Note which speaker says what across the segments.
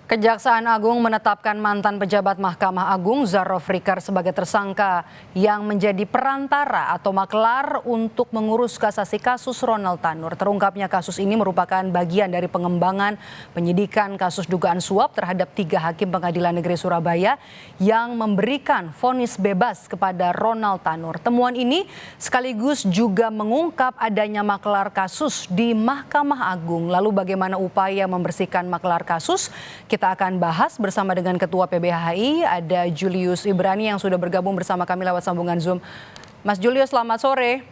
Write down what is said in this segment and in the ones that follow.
Speaker 1: Kejaksaan Agung menetapkan mantan pejabat Mahkamah Agung Zarroh Fricker sebagai tersangka yang menjadi perantara atau maklar untuk mengurus kasasi kasus Ronald Tanur. Terungkapnya kasus ini merupakan bagian dari pengembangan penyidikan kasus dugaan suap terhadap 3 hakim Pengadilan Negeri Surabaya yang memberikan vonis bebas kepada Ronald Tanur. Temuan ini sekaligus juga mengungkap adanya maklar kasus di Mahkamah Agung. Lalu bagaimana upaya membersihkan maklar kasus? Kita akan bahas bersama dengan Ketua PBHI, ada Julius Ibrani yang sudah bergabung bersama kami lewat sambungan Zoom. Mas Julius, selamat sore.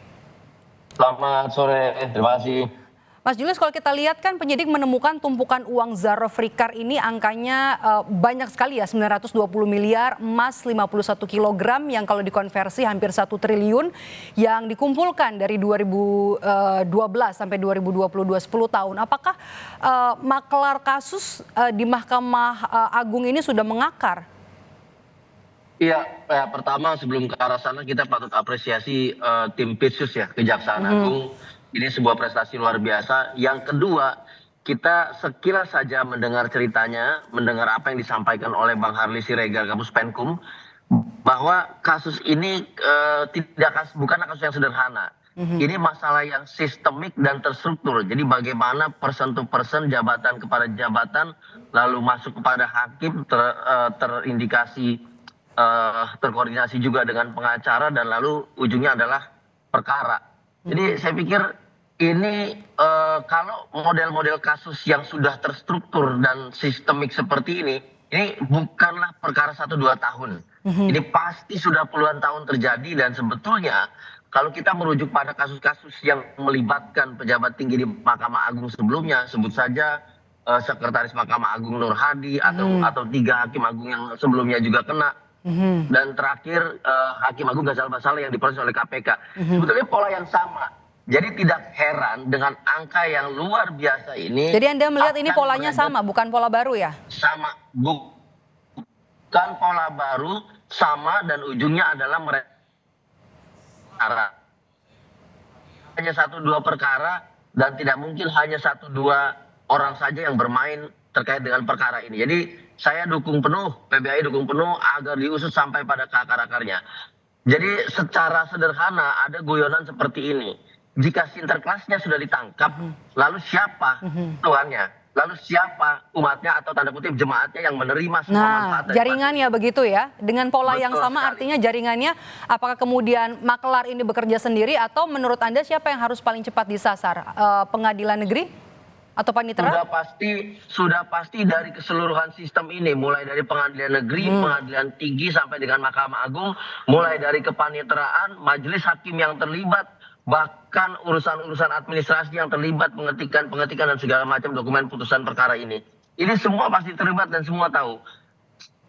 Speaker 2: Selamat sore, terima kasih.
Speaker 1: Mas Julius, kalau kita lihat kan penyidik menemukan tumpukan uang Zarroh Fricker ini angkanya banyak sekali ya, 920 miliar, emas 51 kilogram yang kalau dikonversi hampir 1 triliun yang dikumpulkan dari 2012 sampai 2022, 10 tahun. Apakah maklar kasus di Mahkamah Agung ini sudah mengakar?
Speaker 2: Iya, pertama sebelum ke arah sana kita patut apresiasi tim Pitsus ya, Kejaksaan Agung. Ini sebuah prestasi luar biasa. Yang kedua, kita sekilas saja mendengar ceritanya, mendengar apa yang disampaikan oleh Bang Harli Siregar, Kapus Penkum, bahwa kasus ini bukan kasus yang sederhana. Ini masalah yang sistemik dan terstruktur. Jadi bagaimana person to person, jabatan kepada jabatan, lalu masuk kepada hakim, terindikasi, terkoordinasi juga dengan pengacara, dan lalu ujungnya adalah perkara. Jadi saya pikir ini kalau model-model kasus yang sudah terstruktur dan sistemik seperti ini bukanlah perkara 1-2 tahun. Ini pasti sudah puluhan tahun terjadi, dan sebetulnya kalau kita merujuk pada kasus-kasus yang melibatkan pejabat tinggi di Mahkamah Agung sebelumnya, sebut saja Sekretaris Mahkamah Agung Nur Hadi atau 3 hakim agung yang sebelumnya juga kena. Dan terakhir Hakim Agung Ghazal Basaleh yang diproses oleh KPK. Sebetulnya pola yang sama. Jadi tidak heran dengan angka yang luar biasa ini.
Speaker 1: Jadi Anda melihat ini polanya sama, bukan pola baru ya?
Speaker 2: Sama, bukan pola baru, sama, dan ujungnya adalah mereka hanya 1-2 perkara, dan tidak mungkin hanya 1-2 orang saja yang bermain terkait dengan perkara ini. Jadi saya dukung penuh, PBHI dukung penuh agar diusut sampai pada akar-akarnya. Jadi secara sederhana ada guyonan seperti ini. Jika sinterklasnya sudah ditangkap, lalu siapa tuannya? Lalu siapa umatnya atau tanda kutip jemaatnya yang menerima semua manfaat?
Speaker 1: Jaringannya begitu ya? Dengan pola yang sama sekali. Artinya jaringannya apakah kemudian maklar ini bekerja sendiri atau menurut Anda siapa yang harus paling cepat disasar? Pengadilan negeri atau panitera?
Speaker 2: Sudah pasti dari keseluruhan sistem ini, mulai dari pengadilan negeri, pengadilan tinggi sampai dengan Mahkamah Agung, mulai dari kepaniteraan, majelis hakim yang terlibat, bahkan urusan-urusan administrasi yang terlibat, pengetikan dan segala macam dokumen putusan perkara ini. Ini semua pasti terlibat dan semua tahu.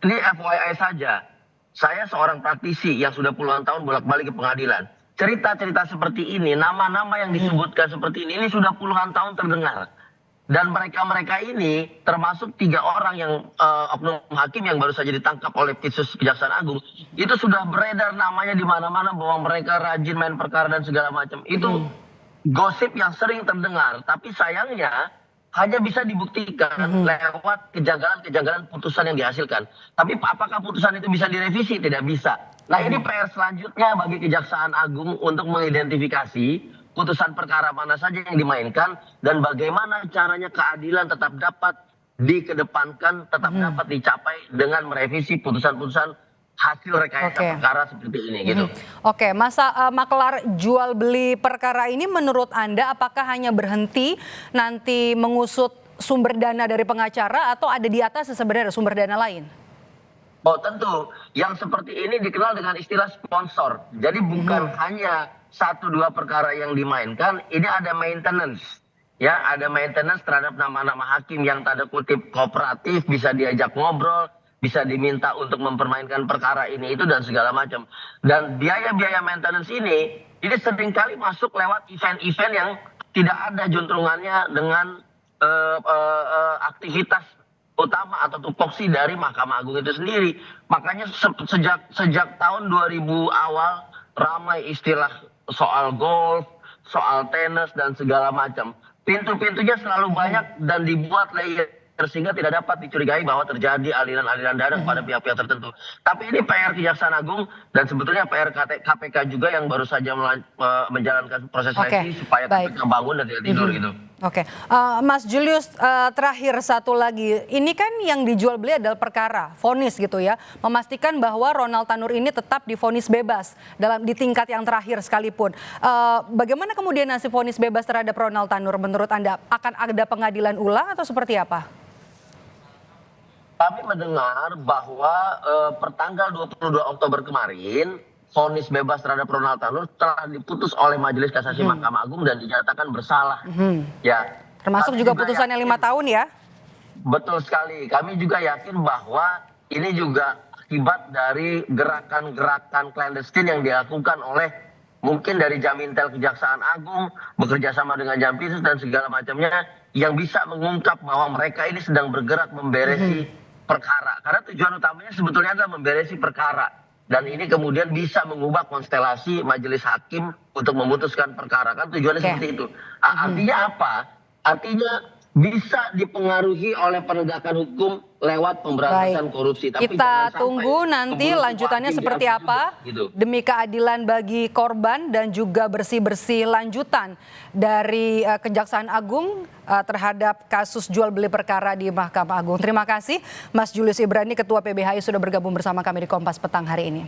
Speaker 2: Ini FYI saja, saya seorang praktisi yang sudah puluhan tahun bolak-balik ke pengadilan. Cerita-cerita seperti ini, nama-nama yang disebutkan seperti ini sudah puluhan tahun terdengar. Dan mereka-mereka ini termasuk 3 orang yang oknum hakim yang baru saja ditangkap oleh Pitsus Kejaksaan Agung, itu sudah beredar namanya di mana-mana bahwa mereka rajin main perkara dan segala macam. Itu gosip yang sering terdengar, tapi sayangnya hanya bisa dibuktikan lewat kejanggalan-kejanggalan putusan yang dihasilkan. Tapi apakah putusan itu bisa direvisi? Tidak bisa. Nah, ini PR selanjutnya bagi Kejaksaan Agung untuk mengidentifikasi putusan perkara mana saja yang dimainkan, dan bagaimana caranya keadilan tetap dapat dikedepankan, tetap dapat dicapai dengan merevisi putusan-putusan hasil rekayasa perkara seperti ini gitu.
Speaker 1: Oke, masa maklar jual beli perkara ini menurut Anda apakah hanya berhenti nanti mengusut sumber dana dari pengacara atau ada di atas sebenarnya sumber dana lain?
Speaker 2: Oh tentu, yang seperti ini dikenal dengan istilah sponsor. Jadi bukan hanya 1-2 perkara yang dimainkan, ini ada maintenance. Ya, ada maintenance terhadap nama-nama hakim yang tanda kutip kooperatif, bisa diajak ngobrol, bisa diminta untuk mempermainkan perkara ini itu dan segala macam. Dan biaya-biaya maintenance ini seringkali masuk lewat event-event yang tidak ada juntrungannya dengan aktivitas utama atau tupoksi dari Mahkamah Agung itu sendiri. Makanya sejak tahun 2000 awal ramai istilah soal golf, soal tenis dan segala macam. Pintu-pintunya selalu banyak dan dibuat layer sehingga tidak dapat dicurigai bahwa terjadi aliran-aliran dana kepada pihak-pihak tertentu. Tapi ini PR Kejaksaan Agung dan sebetulnya PR KPK juga yang baru saja menjalankan proses revisi supaya KPK bangun dan tidak tidur gitu.
Speaker 1: Oke, Mas Julius, terakhir satu lagi, ini kan yang dijual beli adalah perkara vonis gitu ya, memastikan bahwa Ronald Tanur ini tetap divonis bebas di tingkat yang terakhir sekalipun. Bagaimana kemudian nasib vonis bebas terhadap Ronald Tanur menurut Anda? Akan ada pengadilan ulang atau seperti apa?
Speaker 2: Kami mendengar bahwa pertanggal 22 Oktober kemarin, vonis bebas terhadap Ronald Tanur telah diputus oleh Majelis Kasasi Mahkamah Agung dan dinyatakan bersalah. Ya.
Speaker 1: Termasuk juga putusannya 5 tahun ya?
Speaker 2: Betul sekali. Kami juga yakin bahwa ini juga akibat dari gerakan-gerakan clandestine yang dilakukan oleh mungkin dari Jamintel Kejaksaan Agung, bekerja sama dengan Jampitsus dan segala macamnya, yang bisa mengungkap bahwa mereka ini sedang bergerak memberesi perkara. Karena tujuan utamanya sebetulnya adalah memberesi perkara. Dan ini kemudian bisa mengubah konstelasi majelis hakim untuk memutuskan perkara. Kan tujuannya seperti itu. Artinya apa? Artinya bisa dipengaruhi oleh penegakan hukum lewat pemberantasan korupsi.
Speaker 1: Tapi kita tunggu nanti lanjutannya seperti apa
Speaker 2: gitu.
Speaker 1: Demi keadilan bagi korban dan juga bersih-bersih lanjutan dari Kejaksaan Agung terhadap kasus jual beli perkara di Mahkamah Agung. Terima kasih Mas Julius Ibrani, Ketua PBHI sudah bergabung bersama kami di Kompas Petang hari ini.